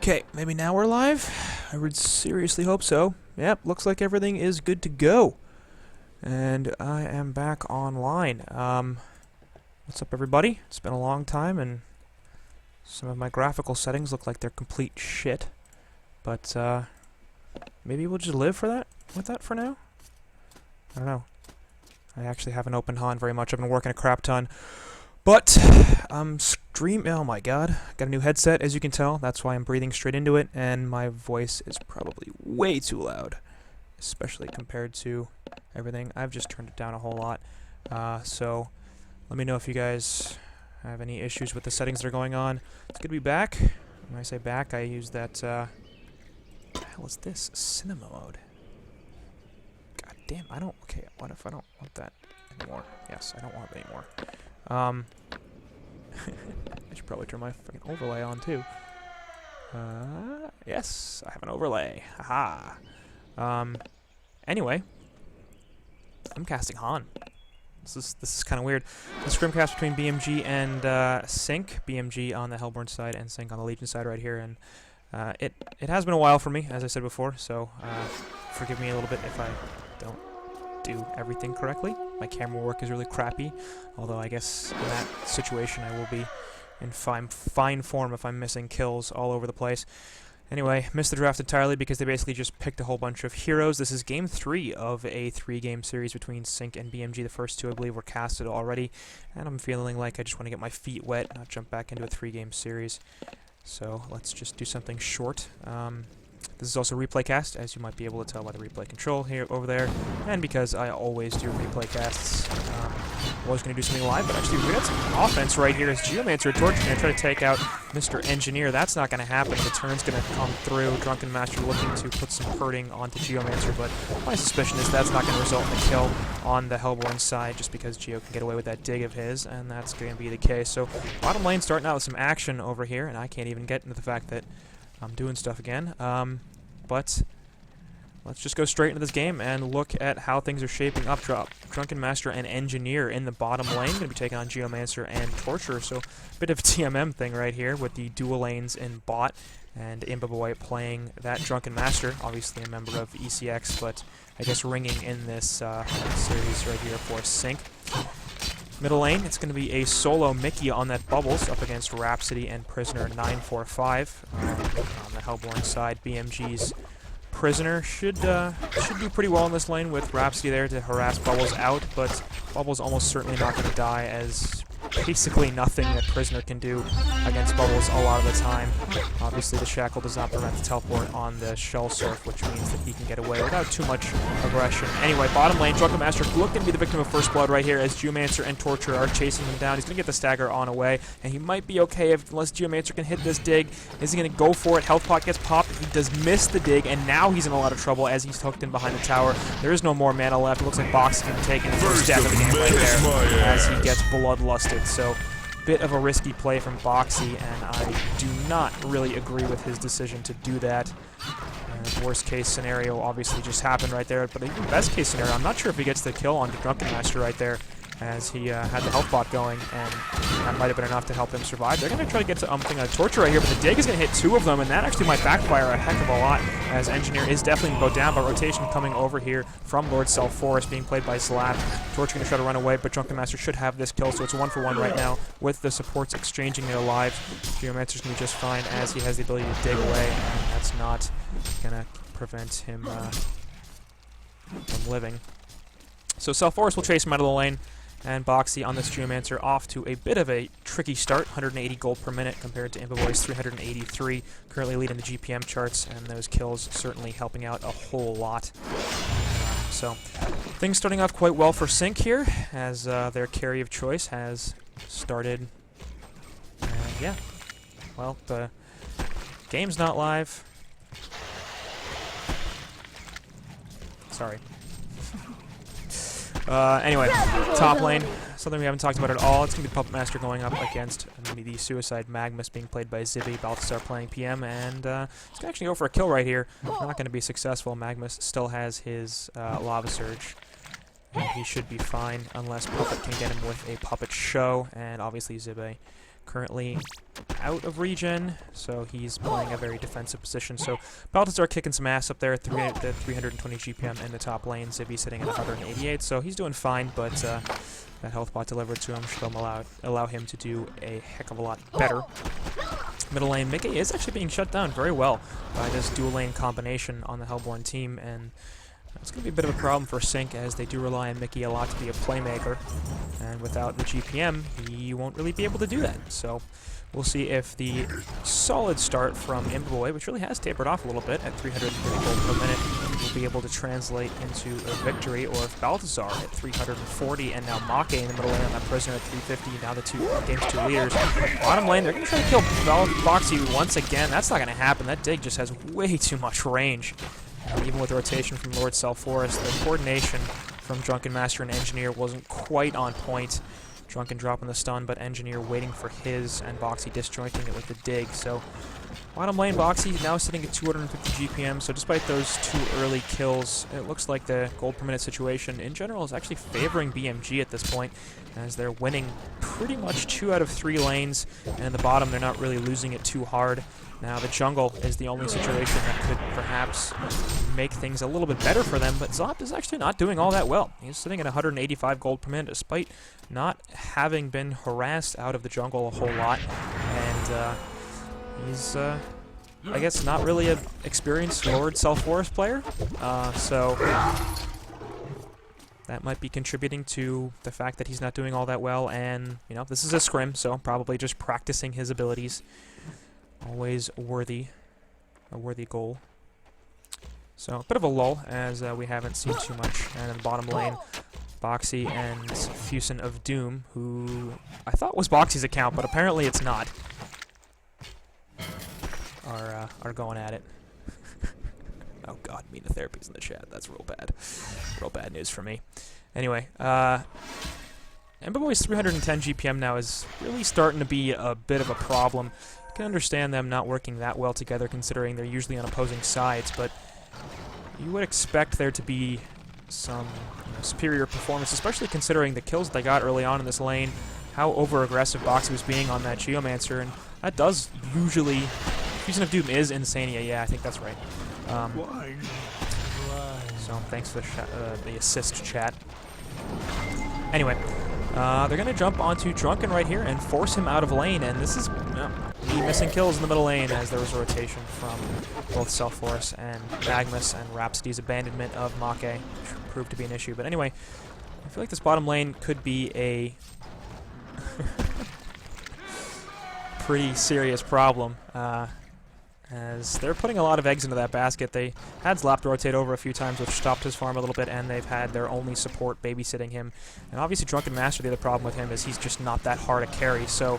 Okay, maybe now we're live? I would seriously hope so. Yep, looks like everything is good to go. And I am back online. What's up, everybody? It's been a long time, and some of my graphical settings look like they're complete shit. But, maybe we'll just live with that for now? I don't know. I actually haven't opened Han very much. I've been working a crap ton. But, oh my god, got a new headset, as you can tell. That's why I'm breathing straight into it, and my voice is probably way too loud, especially compared to everything. I've just turned it down a whole lot. So, let me know if you guys have any issues with the settings that are going on. It's good to be back. When I say back, I use that, what the hell is this? Cinema mode. God damn, okay, what if I don't want that anymore? Yes, I don't want it anymore. I should probably turn my fucking overlay on too. Yes, I have an overlay. Haha. Anyway, I'm casting Han. This is kind of weird. The Scrimcast between BMG and Sync. BMG on the Hellborn side and Sync on the Legion side right here, and it has been a while for me, as I said before. So forgive me a little bit if I don't do everything correctly. My camera work is really crappy, although I guess in that situation I will be in fine form if I'm missing kills all over the place. Anyway, missed the draft entirely because they basically just picked a whole bunch of heroes. This is game 3 of a 3-game series between Sync and BMG. The first 2, I believe, were casted already, and I'm feeling like I just want to get my feet wet, not jump back into a 3-game series. So let's just do something short. This is also replay cast, as you might be able to tell by the replay control here over there, and because I always do replay casts. I was going to do something live, but actually we got some offense right here as Geomancer and Torch are going to try to take out Mr. Engineer. That's not going to happen. The turn's going to come through. Drunken Master looking to put some hurting onto Geomancer, but my suspicion is that's not going to result in a kill on the Hellborn side, just because Geo can get away with that dig of his, and that's going to be the case. So bottom lane starting out with some action over here, and I can't even get into the fact that I'm doing stuff again. But let's just go straight into this game and look at how things are shaping up. Drunken Master and Engineer in the bottom lane, going to be taking on Geomancer and Torture, so a bit of a TMM thing right here with the dual lanes in bot, and Imbaboy playing that Drunken Master, obviously a member of ECX, but I guess ringing in this series right here for Sync. Middle lane, it's going to be a solo Mickey on that Bubbles up against Rhapsody and Prisoner 945. On the Hellborn side, BMG's Prisoner should do pretty well in this lane with Rhapsody there to harass Bubbles out, but Bubbles almost certainly not going to die, as basically nothing that Prisoner can do against Bubbles a lot of the time. Obviously the Shackle does not prevent the teleport on the Shell Surf, which means that he can get away without too much aggression. Anyway, bottom lane, Drunken Master looking to be the victim of First Blood right here as Geomancer and Torture are chasing him down. He's going to get the stagger on away, and he might be okay unless Geomancer can hit this dig. Is he going to go for it? Health pot gets popped. He does miss the dig, and now he's in a lot of trouble as he's hooked in behind the tower. There is no more mana left. It looks like Box can take the first step of the game right there as he gets bloodlusted. So, bit of a risky play from Boxy, and I do not really agree with his decision to do that. Worst case scenario obviously just happened right there, but even best case scenario, I'm not sure if he gets the kill on the Drunken Master right there, as he had the health bot going, and that might have been enough to help him survive. They're going to try to get something out of Torture right here, but the dig is going to hit 2 of them, and that actually might backfire a heck of a lot, as Engineer is definitely going to go down, but rotation coming over here from Lord Self Forest, being played by Slap. Torture going to try to run away, but Drunken Master should have this kill, so it's a 1-for-1 right now, with the supports exchanging their lives. Geomancer's going to be just fine, as he has the ability to dig away, and that's not going to prevent him from living. So Self Forest will chase him out of the lane, and Boxy on this Geomancer off to a bit of a tricky start, 180 gold per minute compared to Imbaboy's 383, currently leading the GPM charts, and those kills certainly helping out a whole lot. So, things starting off quite well for Sync here, as their carry of choice has started. And yeah, well, the game's not live. Sorry. Anyway, top lane, something we haven't talked about at all. It's going to be Puppet Master going up against the Suicide Magmus being played by Zibby, Balthazar playing PM, and he's going to actually go for a kill right here. Not going to be successful. Magmus still has his Lava Surge, and he should be fine unless Puppet can get him with a Puppet Show, and obviously Zibby currently out of regen, so he's playing a very defensive position. So Baltazar kicking some ass up there at 320 GPM in the top lane. Zibby sitting at 188, so he's doing fine, but that health bot delivered to him should allow him to do a heck of a lot better. Middle lane, Mickey is actually being shut down very well by this dual lane combination on the Hellborn team, and it's going to be a bit of a problem for Sync, as they do rely on Mickey a lot to be a playmaker, and without the GPM, he won't really be able to do that. So we'll see if the solid start from Imboy, which really has tapered off a little bit at 330 gold per minute, will be able to translate into a victory, or if Baltazar at 340 and now Make in the middle lane on that Prisoner at 350, now the game's two leaders. Bottom lane, they're going to try to kill Boxy once again. That's not going to happen. That dig just has way too much range. Even with the rotation from Lord Self-Forest, the coordination from Drunken Master and Engineer wasn't quite on point. Drunken dropping the stun, but Engineer waiting for his, and Boxy disjointing it with the dig. So, bottom lane, Boxy now sitting at 250 GPM, so despite those 2 early kills, it looks like the gold per minute situation in general is actually favoring BMG at this point, as they're winning pretty much 2 out of 3 lanes, and in the bottom they're not really losing it too hard. Now the jungle is the only situation that could perhaps make things a little bit better for them, but Zop is actually not doing all that well. He's sitting at 185 gold per minute despite not having been harassed out of the jungle a whole lot, and he's, I guess, not really an experienced Lord Self-Forest player, so that might be contributing to the fact that he's not doing all that well, and, you know, this is a scrim, so probably just practicing his abilities. Always a worthy goal. So, a bit of a lull, as we haven't seen too much. And in the bottom lane, Boxy and Fusin of Doom, who I thought was Boxy's account, but apparently it's not, are going at it. Oh god, Mina Therapy's in the chat. That's real bad. Real bad news for me. Anyway, Embaboy's 310 GPM now is really starting to be a bit of a problem. I can understand them not working that well together, considering they're usually on opposing sides, but you would expect there to be some superior performance, especially considering the kills they got early on in this lane, how over-aggressive Boxy was being on that Geomancer, and that does usually... Fusion of Doom is Insania, yeah, I think that's right. So thanks for the assist, chat. Anyway, they're going to jump onto Drunken right here and force him out of lane, and this is me missing kills in the middle lane, as there was a rotation from both Self-Force and Magnus, and Rhapsody's abandonment of Make, which proved to be an issue. But anyway, I feel like this bottom lane could be a pretty serious problem, as they're putting a lot of eggs into that basket. They had Zlap to rotate over a few times, which stopped his farm a little bit, and they've had their only support babysitting him. And obviously Drunken Master, the other problem with him is he's just not that hard to carry, so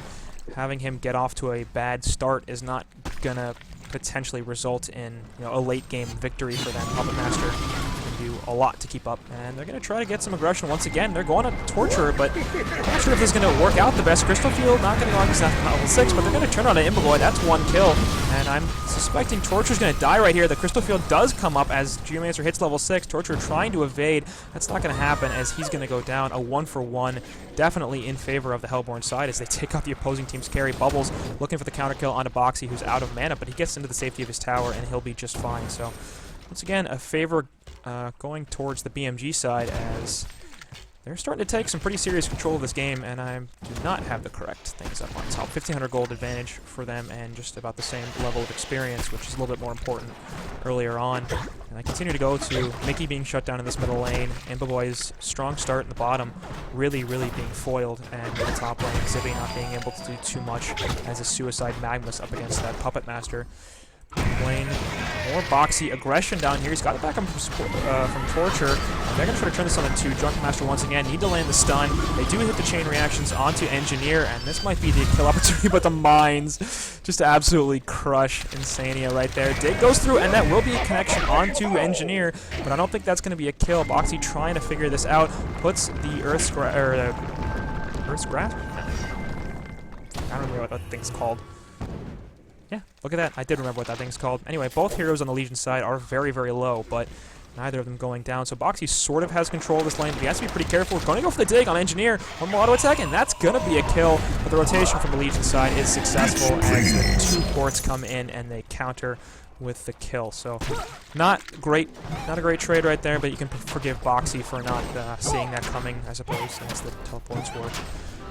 having him get off to a bad start is not going to potentially result in, you know, a late-game victory for them. Puppet Master can do a lot to keep up, and they're going to try to get some aggression once again. They're going to Torture, but I'm not sure if this is going to work out the best. Crystal Field not getting on because that's level 6, but they're going to turn on an Imboboy. That's 1 kill, and I'm suspecting Torture's going to die right here. The Crystal Field does come up as Geomancer hits level 6. Torture trying to evade. That's not going to happen, as he's going to go down. A 1-for-1, definitely in favor of the Hellborn side, as they take out the opposing team's carry. Bubbles looking for the counter kill onto Boxy, who's out of mana, but he gets into the safety of his tower, and he'll be just fine. So, once again, a favor going towards the BMG side, as they're starting to take some pretty serious control of this game, and I do not have the correct things up on top. 1,500 gold advantage for them, and just about the same level of experience, which is a little bit more important earlier on. And I continue to go to Mickey being shut down in this middle lane, Imboboy's strong start in the bottom really being foiled, and in the top lane, Zibby not being able to do too much as a suicide Magnus up against that Puppet Master. Lane, more Boxy aggression down here. He's got it back from Torture. They're going to try to turn this on into Drunken Master once again. Need to land the stun. They do hit the chain reactions onto Engineer, and this might be the kill opportunity, but the mines just absolutely crush Insania right there. Dig goes through, and that will be a connection onto Engineer, but I don't think that's going to be a kill. Boxy trying to figure this out. Puts the Earth's Grasp? I don't know what that thing's called. Yeah, look at that. I did remember what that thing's called. Anyway, both heroes on the Legion side are very low, but Neither of them going down. So Boxy sort of has control of this lane, but he has to be pretty careful. We're going to go for the dig on Engineer. One more auto attack, and that's going to be a kill. But the rotation from the Legion side is successful as the 2 ports come in and they counter with the kill. So not a great trade right there, but you can forgive Boxy for not seeing that coming, I suppose, as the teleports were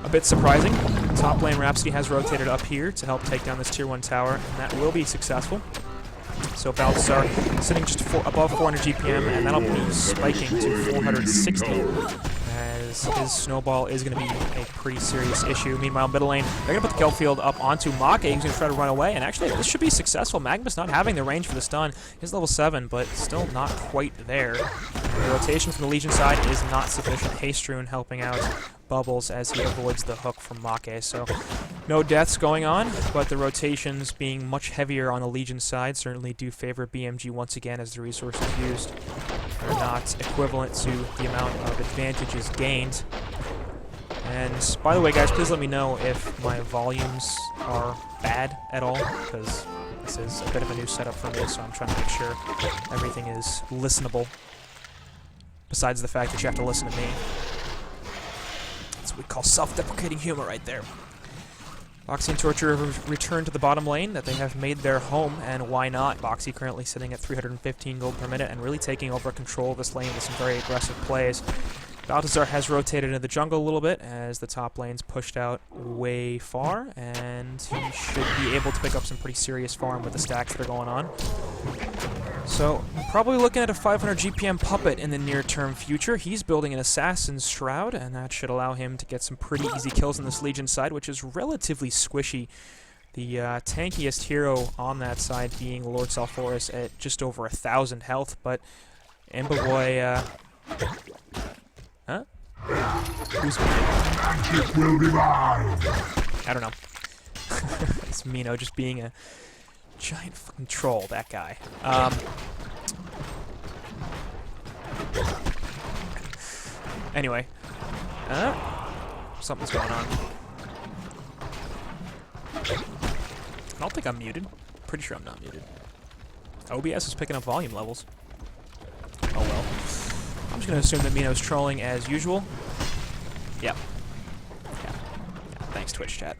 a bit surprising. Top lane Rhapsody has rotated up here to help take down this tier 1 tower, and that will be successful. So Balthazar sitting just above 400 GPM, and that'll be spiking to 460, as his snowball is going to be a pretty serious issue. Meanwhile, middle lane, they're going to put the kill field up onto Make. He's going to try to run away, and actually this should be successful. Magnus not having the range for the stun. He's level 7, but still not quite there. The rotation from the Legion side is not sufficient. Hastrune helping out Bubbles as he avoids the hook from Make. So no deaths going on, but the rotations being much heavier on the Legion side certainly do favor BMG once again, as the resources used are not equivalent to the amount of advantages gained. And by the way, guys, please let me know if my volumes are bad at all, because this is a bit of a new setup for me, so I'm trying to make sure everything is listenable, besides the fact that you have to listen to me. That's what we call self-deprecating humor right there. Boxy and Torture return to the bottom lane that they have made their home, and why not? Boxy currently sitting at 315 gold per minute and really taking over control of this lane with some very aggressive plays. Balthazar has rotated into the jungle a little bit as the top lane's pushed out way far, and he should be able to pick up some pretty serious farm with the stacks that are going on. So, probably looking at a 500 GPM Puppet in the near-term future. He's building an Assassin's Shroud, and that should allow him to get some pretty easy kills on this Legion side, which is relatively squishy. The tankiest hero on that side being Lord Salforus at just over 1,000 health, but Imbaboy, huh? Who's Mino? I don't know. It's Mino just being a giant fucking troll, that guy. Anyway. Something's going on. I don't think I'm muted. Pretty sure I'm not muted. OBS is picking up volume levels. Oh well. I'm just going to assume that Mino's trolling as usual. Yep. Yeah. Thanks, Twitch chat.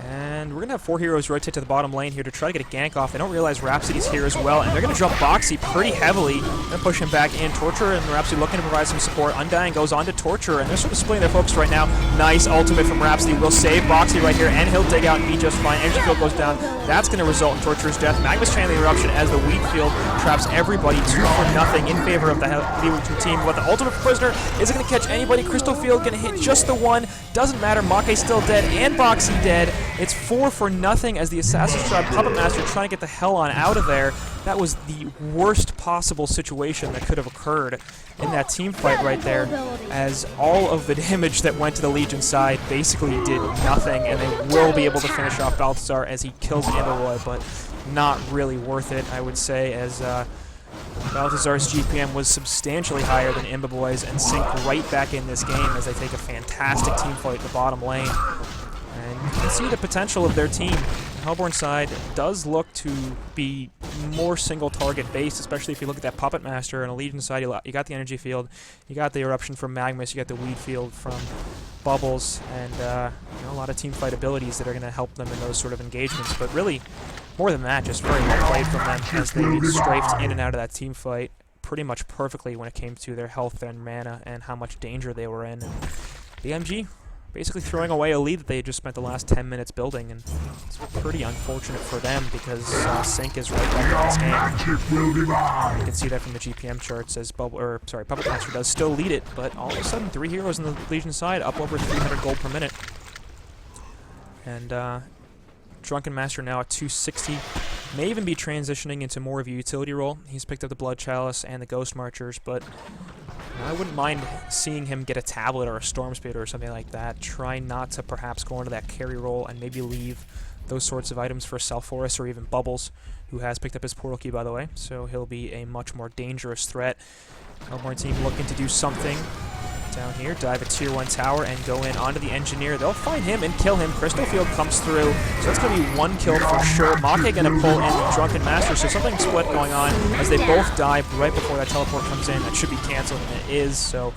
And we're going to have 4 heroes rotate to the bottom lane here to try to get a gank off. They don't realize Rhapsody's here as well, and they're going to jump Boxy pretty heavily. They're going to push him back in. Torture and Rhapsody looking to provide some support. Undying goes on to Torture, and they're sort of splitting their focus right now. Nice ultimate from Rhapsody will save Boxy right here, and he'll dig out and be just fine. Energy field goes down. That's going to result in Torture's death. Magnus channeling the eruption as the wheat field traps everybody 2 for nothing in favor of the Legion team. But the ultimate prisoner isn't going to catch anybody. Crystal Field going to hit just the one. Doesn't matter. Make's still dead, and Boxy dead. It's 4 for nothing as the Assassin's Tribe Puppet Master trying to get the hell on out of there. That was the worst possible situation that could have occurred in that team fight right there, as all of the damage that went to the Legion side basically did nothing, and they will be able to finish off Balthazar as he kills Imbaboy, but not really worth it, I would say, as Balthazar's GPM was substantially higher than Imbaboy's, and sink right back in this game as they take a fantastic team fight in the bottom lane. And you can see the potential of their team. The Hellborn side does look to be more single-target based, especially if you look at that Puppet Master. On a Legion side, you got the energy field, you got the eruption from Magnus, you got the weed field from Bubbles, and a lot of team fight abilities that are going to help them in those sort of engagements. But really, more than that, just very well played from them as they strafed in and out of that team fight pretty much perfectly when it came to their health and mana and how much danger they were in. And BMG basically throwing away a lead that they had just spent the last 10 minutes building, and it's pretty unfortunate for them because Sync is right back in this game. You can see that from the GPM charts as Puppet Master does still lead it, but all of a sudden 3 heroes on the Legion side up over 300 gold per minute. And Drunken Master now at 260. May even be transitioning into more of a utility role. He's picked up the Blood Chalice and the Ghost Marchers, but I wouldn't mind seeing him get a tablet or a Storm Speeder or something like that. Try not to perhaps go into that carry role and maybe leave those sorts of items for Salforus or even Bubbles, who has picked up his Portal Key, by the way, so he'll be a much more dangerous threat. Hellborn team looking to do something down here, dive a tier 1 tower, and go in onto the engineer. They'll find him and kill him. Crystal Field comes through, so that's going to be 1 kill for sure. Make going to pull in the Drunken Master, so something split going on as they both die right before that teleport comes in. That should be canceled, and it is, so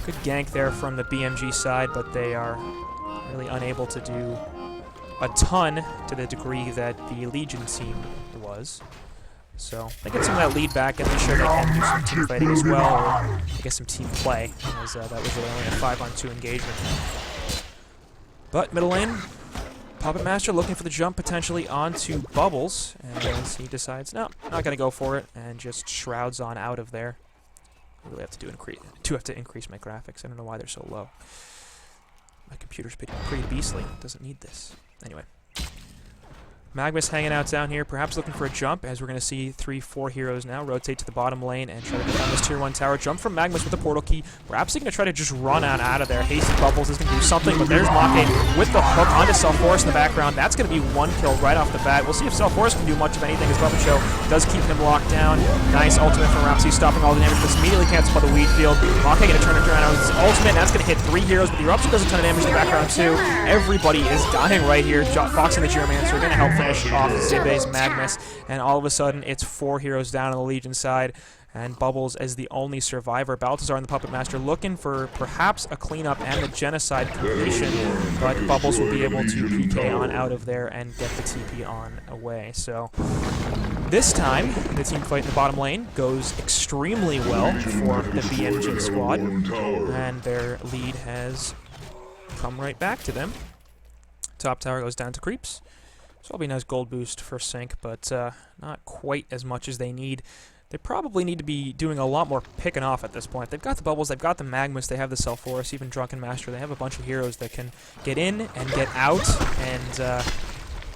good gank there from the BMG side, but they are really unable to do a ton to the degree that the Legion team was. So they get some of that lead back, and they sure they can do some team fighting as well, or I guess some team play, as that was really only a 5-on-2 engagement. But middle lane, Puppet Master looking for the jump potentially onto Bubbles, and he decides, no, not going to go for it, and just shrouds on out of there. I really have to increase my graphics. I don't know why they're so low. My computer's pretty beastly. It doesn't need this. Anyway. Magmus hanging out down here, perhaps looking for a jump, as we're going to see 3-4 heroes now rotate to the bottom lane and try to defend this tier 1 tower. Jump from Magmus with the portal key. Perhaps he's going to try to just run out of there. Hasty Bubbles is going to do something, but there's Make with the hook onto Self-Forest in the background. That's going to be 1 kill right off the bat. We'll see if Self-Forest can do much of anything, as Puppet Show does keep him locked down. Nice ultimate from Ramsey, stopping all the damage, but it's immediately canceled by the Weed Field. Make going to turn it around with his ultimate, and that's going to hit 3 heroes, but the Eruption does a ton of damage in the background too. Everybody is dying right here. Fox and the Geomancer are going to help finish off base Magmus, and all of a sudden it's 4 heroes down on the Legion side, and Bubbles as the only survivor. Balthazar and the Puppet Master looking for perhaps a cleanup and the genocide completion, but Bubbles will be able to PK on out of there and get the TP on away. So this time, the team fight in the bottom lane goes extremely well for the BMG squad, and their lead has come right back to them. Top tower goes down to creeps. So that'll be a nice gold boost for Sync, but not quite as much as they need. They probably need to be doing a lot more picking off at this point. They've got the Bubbles, they've got the Magmus, they have the Self-Forest, even Drunken Master. They have a bunch of heroes that can get in and get out and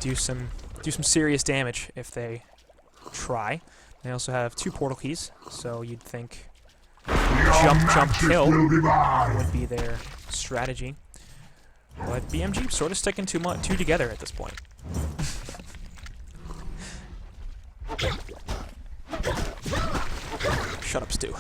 do some serious damage if they try. They also have 2 portal keys, so you'd think jump, kill would be their strategy. But BMG sort of sticking two together at this point. Shut up, Stu.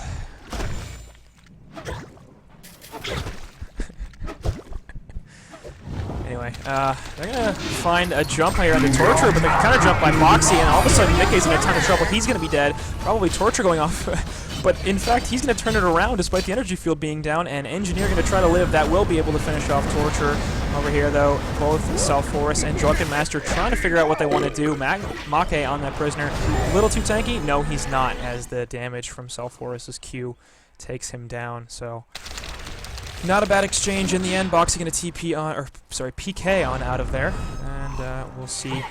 Anyway, they're gonna find a jump here on the Torture, but they can kind of jump by Moxie, and all of a sudden Mickey's in a ton of trouble. He's gonna be dead. Probably Torture going off. But in fact, he's going to turn it around despite the energy field being down, and Engineer going to try to live. That will be able to finish off Torture. Over here, though, both Self-Forest and Drunken Master trying to figure out what they want to do. Make on that prisoner. A little too tanky? No, he's not, as the damage from Self-Forest's Q takes him down. So, not a bad exchange in the end. Boxy going to TP on, or sorry, PK on out of there. And we'll see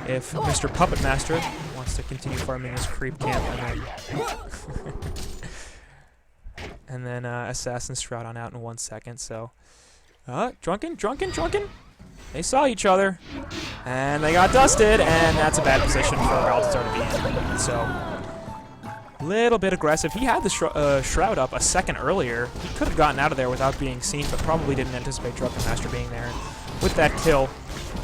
if Mr. Puppet Master wants to continue farming his creep camp, and then Assassin's Shroud on out in 1 second. So, Drunken. They saw each other, and they got dusted, and that's a bad position for Balthazar to be in. So, little bit aggressive. He had the Shroud up a second earlier. He could have gotten out of there without being seen, but probably didn't anticipate Drunken Master being there. With that kill,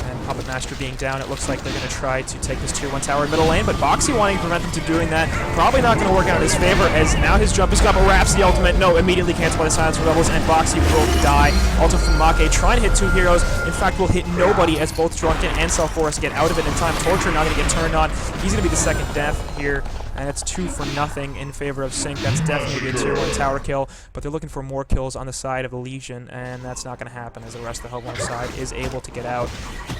and Puppet Master being down, it looks like they're going to try to take this tier 1 tower in middle lane, but Boxy wanting to prevent them from doing that. Probably not going to work out in his favor, as now his jump is up, but Raps the ultimate. No, immediately canceled by the Silence from Rebels, and Boxy will die. Also from Make, trying to hit 2 heroes. In fact, will hit nobody, as both Drunken and Self-Forest get out of it in time. Torture not going to get turned on. He's going to be the second death here, and it's 2 for nothing in favor of Sync. That's definitely a tier 1 tower kill, but they're looking for more kills on the side of the Legion, and that's not going to happen, as the rest of the Hellborn side is able to get out.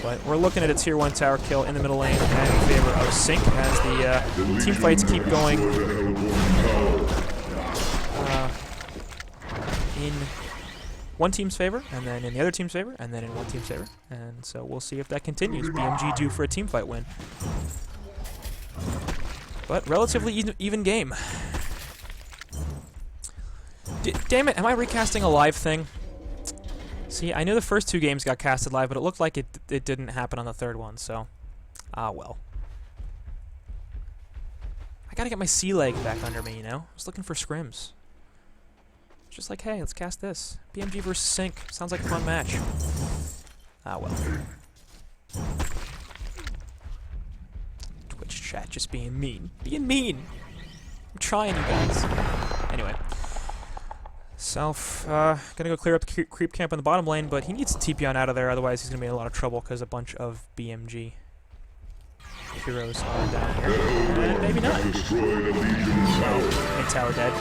But we're looking at a tier 1 tower kill in the middle lane and in favor of Sync, as the team fights keep going in one team's favor, and then in the other team's favor, and then in one team's favor. And so we'll see if that continues. BMG due for a team fight win. But relatively even game. Damn it, am I recasting a live thing? See, I knew the first 2 games got casted live, but it looked like it didn't happen on the 3rd one, so... Ah, well. I gotta get my sea leg back under me, you know? I was looking for scrims. Just like, hey, let's cast this. BMG versus Sync. Sounds like a fun match. Ah, well. Twitch chat just being mean. Being mean! I'm trying, you guys. Anyway. Self gonna go clear up the creep camp in the bottom lane, but he needs to TP on out of there, otherwise he's gonna be in a lot of trouble because a bunch of BMG heroes are down here. And maybe not. Mid tower dead.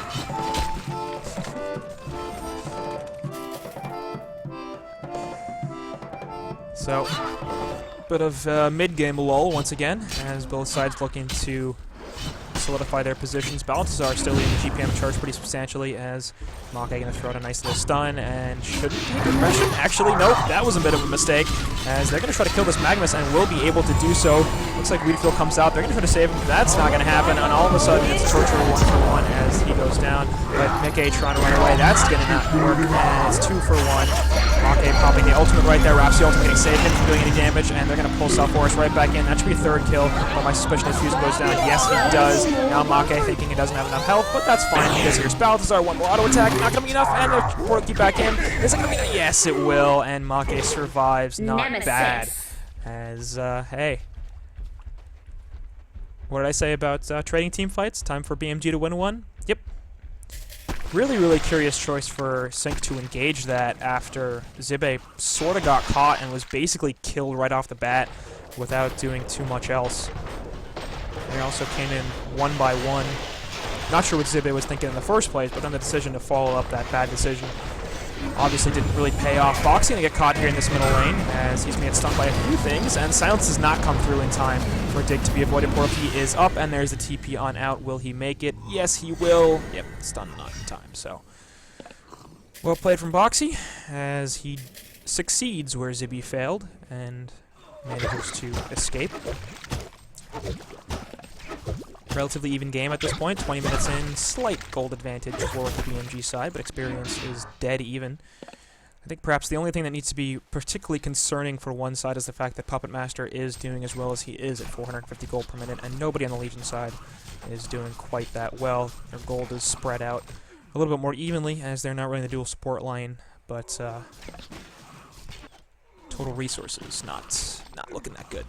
So, bit of mid-game lull once again, as both sides looking to solidify their positions. Balthazar still leading the GPM charge pretty substantially, as Make going to throw out a nice little stun and shouldn't take impression. Actually, nope, that was a bit of a mistake, as they're going to try to kill this Magnus and will be able to do so. Looks like Weedfield comes out. They're going to try to save him. That's not going to happen, and all of a sudden it's Torture 1-for-1 as he goes down. But Mickey trying to run away. That's going to not work, and it's 2-for-1. Make popping the ultimate right there. Wraps the ultimate, getting saved him from doing any damage, and they're going to pull South Forest right back in. That should be a third kill, but my suspicion is Fusion goes down. Yes, he does. Now Make thinking he doesn't have enough health, but that's fine because here's Balthazar. One more auto attack, not going to be enough, and the Porky back in. Is it going to be enough? Yes, it will, and Make survives. Not Nemesis. bad. As, hey. What did I say about trading team fights? Time for BMG to win one? Yep. Really, really curious choice for Sync to engage that after Zibe sort of got caught and was basically killed right off the bat without doing too much else. They also came in 1 by 1. Not sure what Zibe was thinking in the first place, but then the decision to follow up that bad decision obviously didn't really pay off. Foxy going to get caught here in this middle lane as he's going to get stunned by a few things, and Silence does not come through in time for Dig to be avoided. Porky is up, and there's the TP on out. Will he make it? Yes, he will. Yep, stunned not in time, so. Well played from Boxy as he succeeds where Zibby failed and manages to escape. Relatively even game at this point, 20 minutes in, slight gold advantage for the BMG side, but experience is dead even. I think perhaps the only thing that needs to be particularly concerning for one side is the fact that Puppet Master is doing as well as he is at 450 gold per minute, and nobody on the Legion side is doing quite that well. Their gold is spread out a little bit more evenly as they're not running the dual support line, but total resources not looking that good.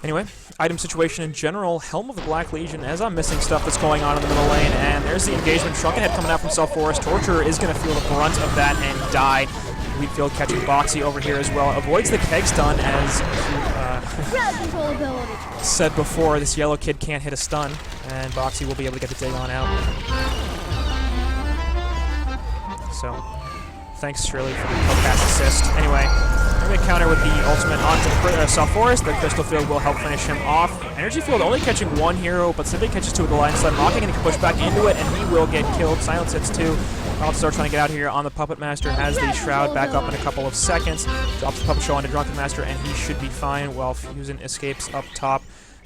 Anyway, item situation in general, Helm of the Black Legion, as I'm missing stuff that's going on in the middle lane, and there's the engagement. Shrunken Head coming out from South Forest. Torture is going to feel the brunt of that and die. Weedfield catching Boxy over here as well. Avoids the keg stun as said before, this yellow kid can't hit a stun, and Boxy will be able to get the dig on out. So, thanks Shirley for the co-cast assist. Anyway, we're going to counter with the ultimate onto South Forest. The Crystal Field will help finish him off. Energy Field only catching one hero, but Civic catches two with the line sled. Mocking and he can push back into it, and he will get killed. Silence hits two. Balthazar trying to get out here on the Puppet Master. Has the Shroud back up in a couple of seconds. Drops the Puppet Show onto Drunken Master, and he should be fine while Fusion escapes up top.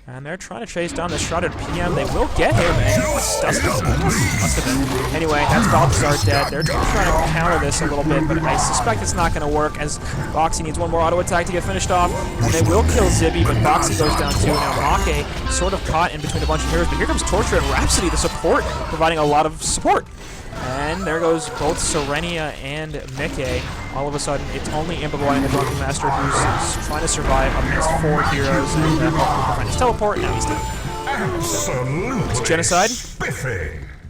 And they're trying to chase down the Shrouded PM. They will get him, and must have been. Anyway, that's Balthazar dead. They're trying to counter this a little bit, but I suspect it's not going to work as Boxy needs one more auto attack to get finished off. And they will kill Zibby, but Boxy goes down too. Now Make sort of caught in between a bunch of heroes, but here comes Torture and Rhapsody, the support, providing a lot of support. And there goes both Serenia and Mickey. All of a sudden, it's only Imbiboy and the Drunken Master who's trying to survive against four heroes and find his teleport. Now he's dead. It's genocide.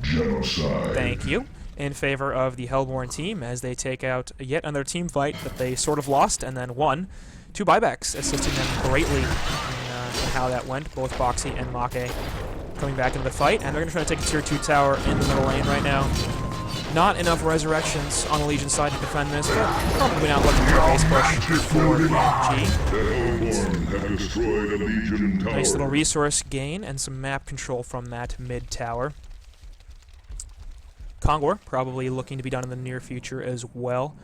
Genocide. Thank you. In favor of the Hellborn team as they take out yet another team fight that they sort of lost and then won. Two buybacks assisting them greatly in how that went. Both Boxy and Make coming back into the fight, and they're going to try to take a tier 2 tower in the middle lane right now. Not enough resurrections on the Legion side to defend this, but probably not looking for a base push for BMG. Nice little resource gain and some map control from that mid tower. Kongor probably looking to be done in the near future as well.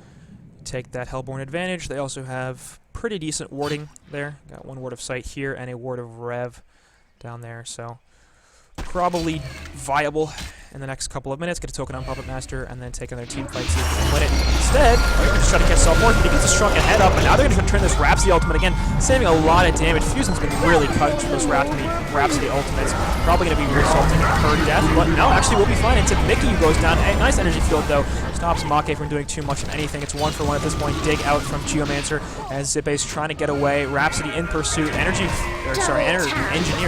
Take that Hellborn advantage. They also have pretty decent warding there. Got one ward of sight here and a ward of rev down there, so probably viable in the next couple of minutes. Get a token on Puppet Master and then take on their team fight, see if they can win it. Instead, they're going to try to catch South Forest, but he gets a Shrunken Head up, and now they're going to turn this Rhapsody ultimate again, saving a lot of damage. Fusion's been really cut for those Rhapsody ultimates. Probably going to be resulting in her death, but no, actually will be fine. It's Mickey who goes down. A nice energy field, though. stops Make from doing too much of anything. It's 1-for-1 at this point. Dig out from Geomancer as Zibe's trying to get away. Rhapsody in pursuit. Engineer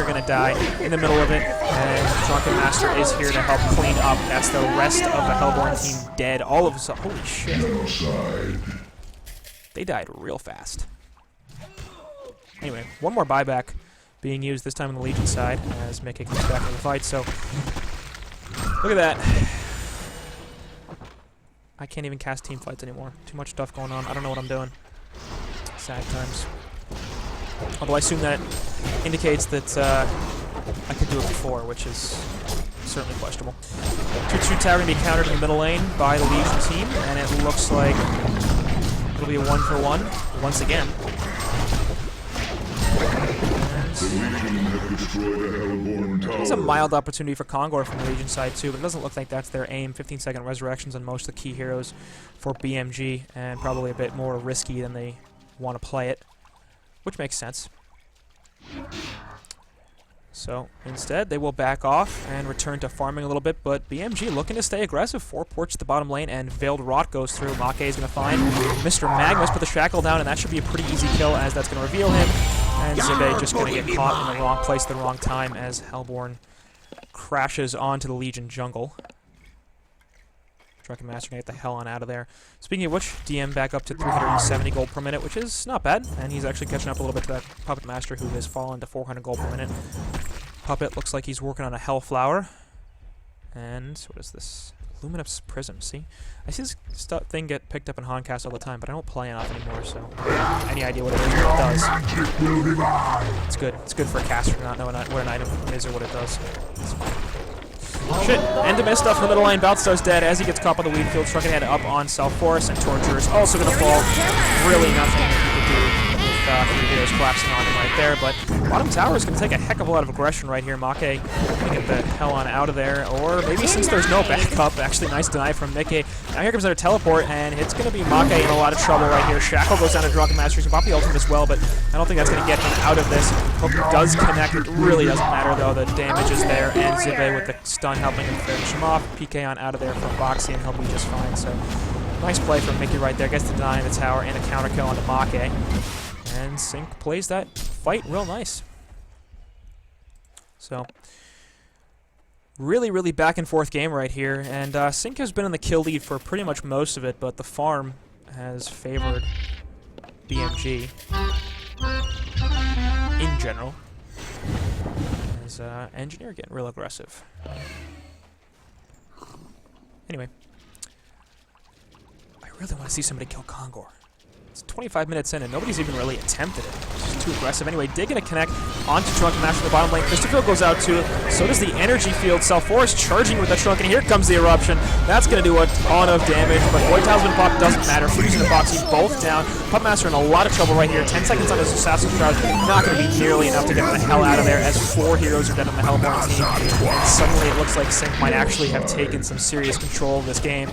gonna die in the middle of it, and Drunken Master is here to help clean up. That's the rest of the Hellborn team dead. All of a sudden, holy shit. They died real fast. Anyway, one more buyback being used, this time on the Legion side, as Mickey comes back in the fight, so look at that. I can't even cast team fights anymore. Too much stuff going on. I don't know what I'm doing. Sad times. Although I assume that indicates that I could do it before, which is certainly questionable. 2-2 tower going to be countered in the middle lane by the Legion team, and it looks like it'll be a 1-for-1 once again. There's a mild opportunity for Kongor from the Legion side too, but it doesn't look like that's their aim. 15-second resurrections on most of the key heroes for BMG, and probably a bit more risky than they want to play it, which makes sense. So instead, they will back off and return to farming a little bit, but BMG looking to stay aggressive. 4 ports to the bottom lane, and Veiled Rot goes through. Make is going to find Mr. Magnus, put the shackle down, and that should be a pretty easy kill, as that's going to reveal him. And Zibe just going to get caught in the wrong place at the wrong time as Hellborn crashes onto the Legion jungle. Drunken Master going to get the hell on out of there. Speaking of which, DM back up to 370 gold per minute, which is not bad. And he's actually catching up a little bit to that Puppet Master, who has fallen to 400 gold per minute. Puppet looks like he's working on a Hellflower. And what is this? Luminous Prism. See? I see this thing get picked up in Honcast all the time, but I don't play enough anymore, so I don't have any idea what it is or what it does. It's good. It's good for a caster not knowing what an item is or what it does. It's fine. Shit, Endomus stuff in the middle lane. Balthazar's dead as he gets caught by the weed field. Trucking head up on South Forest, and Torturer's also going to fall. Really nothing that he could do with 3 heroes collapsing on him right there, but bottom tower is going to take a heck of a lot of aggression right here. Make going to get the hell on out of there, or maybe since there's no backup, actually nice deny from Mickey. Now here comes their teleport, and it's going to be Make in a lot of trouble right here. Shackle goes down to Drunken Master. He can pop the ultimate as well, but I don't think that's going to get him out of this. Hope he does connect. It really doesn't matter, though. The damage is there, and Zibe with the stun helping him finish him off. PK on out of there from Boxy, and he'll be just fine. So nice play from Mickey right there. Gets the deny in the tower and a counter kill onto Make. And Sync plays that fight real nice. So really, really back and forth game right here. And Sync has been in the kill lead for pretty much most of it, but the farm has favored BMG in general. As Engineer getting real aggressive. Anyway, I really want to see somebody kill Kongor. It's 25 minutes in, and nobody's even really attempted it. It's just too aggressive. Anyway, Dig going to connect onto Drunken Master in the bottom lane. Christopher goes out too. So does the energy field. South Forest charging with the Trunk, and here comes the eruption. That's going to do a ton of damage, but Void Tile's been popped. Doesn't matter. Fusing and Boxy both down. Puppet Master in a lot of trouble right here. 10 seconds on his Assassin's Shroud. Not going to be nearly enough to get the hell out of there, as 4 heroes are dead on the Hellborn team. And suddenly it looks like Sync might actually have taken some serious control of this game,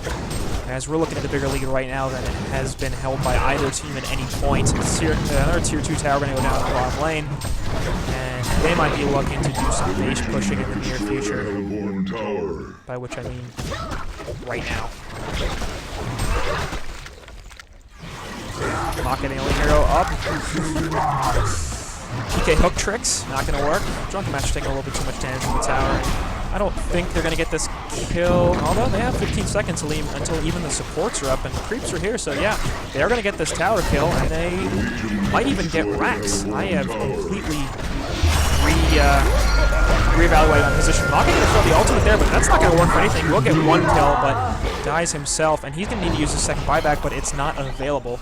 as we're looking at the bigger lead right now than it has been held by either team at any point. Another Tier 2 tower going to go down the bottom lane, and they might be looking to do some base pushing in the near future, by which I mean right now. Make the only hero up. PK hook tricks, not going to work. Drunken Master taking a little bit too much damage from the tower. I don't think they're going to get this kill, although they have 15 seconds until even the supports are up, and the creeps are here, so yeah, they are going to get this tower kill, and they might even get racks. I have completely reevaluated on position. Make going to throw the ultimate there, but that's not going to work for anything. We'll get 1 kill, but dies himself, and he's going to need to use his second buyback, but it's not available.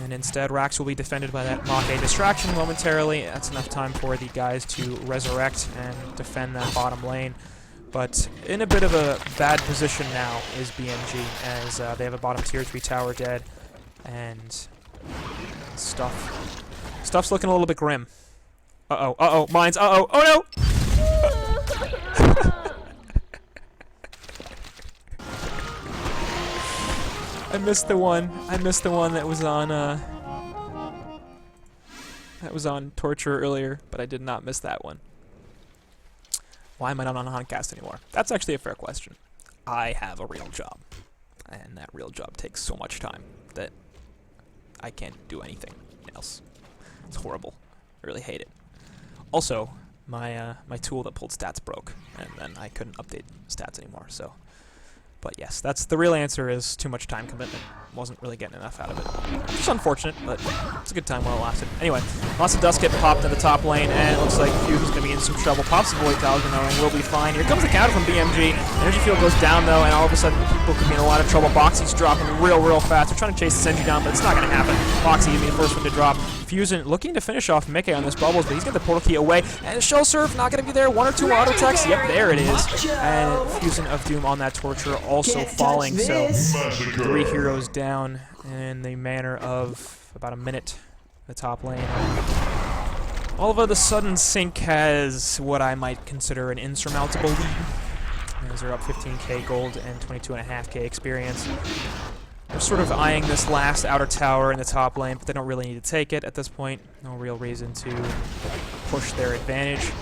And instead, Rax will be defended by that Make distraction momentarily. That's enough time for the guys to resurrect and defend that bottom lane. But in a bit of a bad position now is BMG, as they have a bottom tier 3 tower dead, and stuff's looking a little bit grim. Uh-oh, mines, oh no! I missed the one that was on Torture earlier, but I did not miss that one. Why am I not on Honcast anymore? That's actually a fair question. I have a real job. and that real job takes so much time that I can't do anything else. It's horrible. I really hate it. Also, my tool that pulled stats broke, and then I couldn't update stats anymore. So, but yes, that's the real answer. Is too much time commitment. Wasn't really getting enough out of it. Just unfortunate, but it's a good time while it lasted. Anyway, lots of dust getting popped in the top lane, and it looks like Fusion's going to be in some trouble. Pops the Void Talisman, though, and we'll be fine. Here comes the counter from BMG. Energy field goes down, though, and all of a sudden people could be in a lot of trouble. Boxy's dropping real fast. They're trying to chase the Senju down, but it's not going to happen. Boxy going to be the first one to drop. Fusion looking to finish off Mickey on this Bubbles, but he's got the portal key away. And Shell Surf not going to be there. One or two auto attacks. Yep, there it is. And Fusion of Doom on that Torture also falling. So 3 heroes down in the manner of about a minute in the top lane. All of a sudden, Sync has what I might consider an insurmountable lead. As they're up 15k gold and 22.5k experience. They're sort of eyeing this last outer tower in the top lane, but they don't really need to take it at this point. No real reason to push their advantage.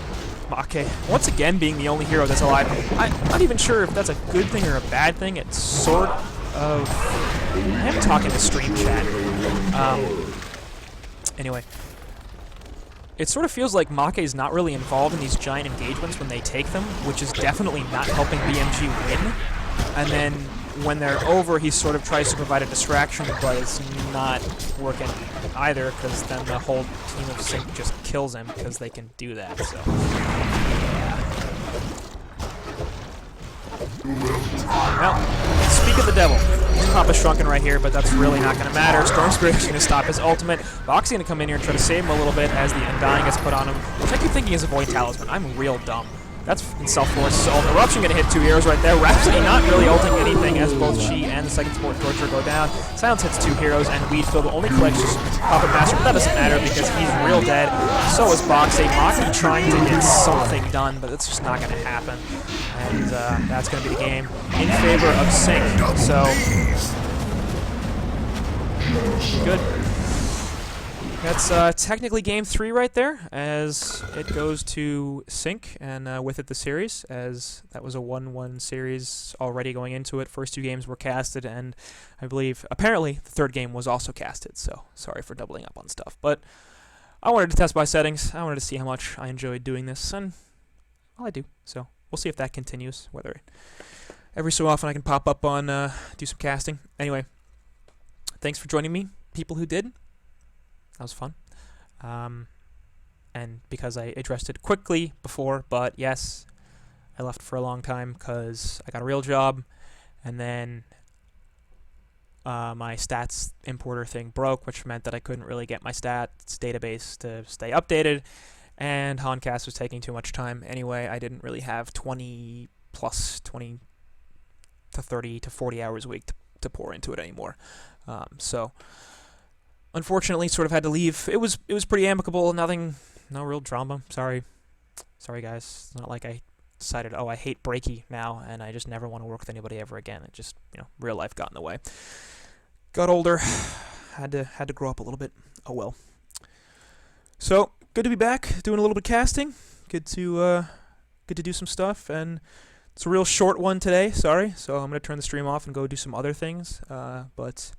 Make, once again, being the only hero that's alive. I'm not even sure if that's a good thing or a bad thing. It's sort of... I am talking to stream chat. Anyway. It sort of feels like Make is not really involved in these giant engagements when they take them, which is definitely not helping BMG win. And then when they're over, he sort of tries to provide a distraction, but it's not working either, because then the whole team of Sync just kills him, because they can do that, so... Well, speak of the devil. Papa's shrunken right here, but that's really not going to matter. Storm Spirit's going to stop his ultimate. Boxy's going to come in here and try to save him a little bit as the Undying gets put on him, which I keep thinking is a Void Talisman. I'm real dumb. That's in self-force. So Eruption going to hit 2 heroes right there. Rhapsody not really ulting anything as both she and the second support Torture go down. Silence hits 2 heroes, and Weedfield only collects just Puppet Master, but that doesn't matter because he's real dead. So is Boxy. Moxie trying to get something done, but it's just not going to happen. And that's going to be the game in favor of Sync. So, good. That's technically game 3 right there, as it goes to Sync, and with it the series, as that was a 1-1 series already going into it. First 2 games were casted, and I believe, apparently, the 3rd game was also casted, so sorry for doubling up on stuff. But I wanted to test my settings. I wanted to see how much I enjoyed doing this, and well, I do. So we'll see if that continues, whether every so often I can pop up on, do some casting. Anyway, thanks for joining me, people who did. That was fun. And because I addressed it quickly before, but yes, I left for a long time because I got a real job, and then my stats importer thing broke, which meant that I couldn't really get my stats database to stay updated, and Honcast was taking too much time. Anyway, I didn't really have 20 to 30 to 40 hours a week to pour into it anymore. So... unfortunately, sort of had to leave. It was pretty amicable. No real drama. Sorry guys. It's not like I decided, oh, I hate Breaky now, and I just never want to work with anybody ever again. It just, real life got in the way. Got older. Had to grow up a little bit. Oh well. So good to be back, doing a little bit of casting. Good to do some stuff, and it's a real short one today. Sorry. So I'm gonna turn the stream off and go do some other things. But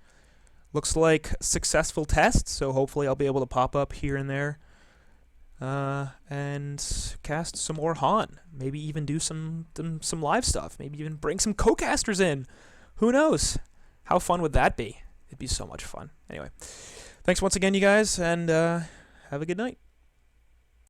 looks like successful test, so hopefully I'll be able to pop up here and there and cast some more Han. Maybe even do some live stuff. Maybe even bring some co-casters in. Who knows? How fun would that be? It'd be so much fun. Anyway, thanks once again, you guys, and have a good night.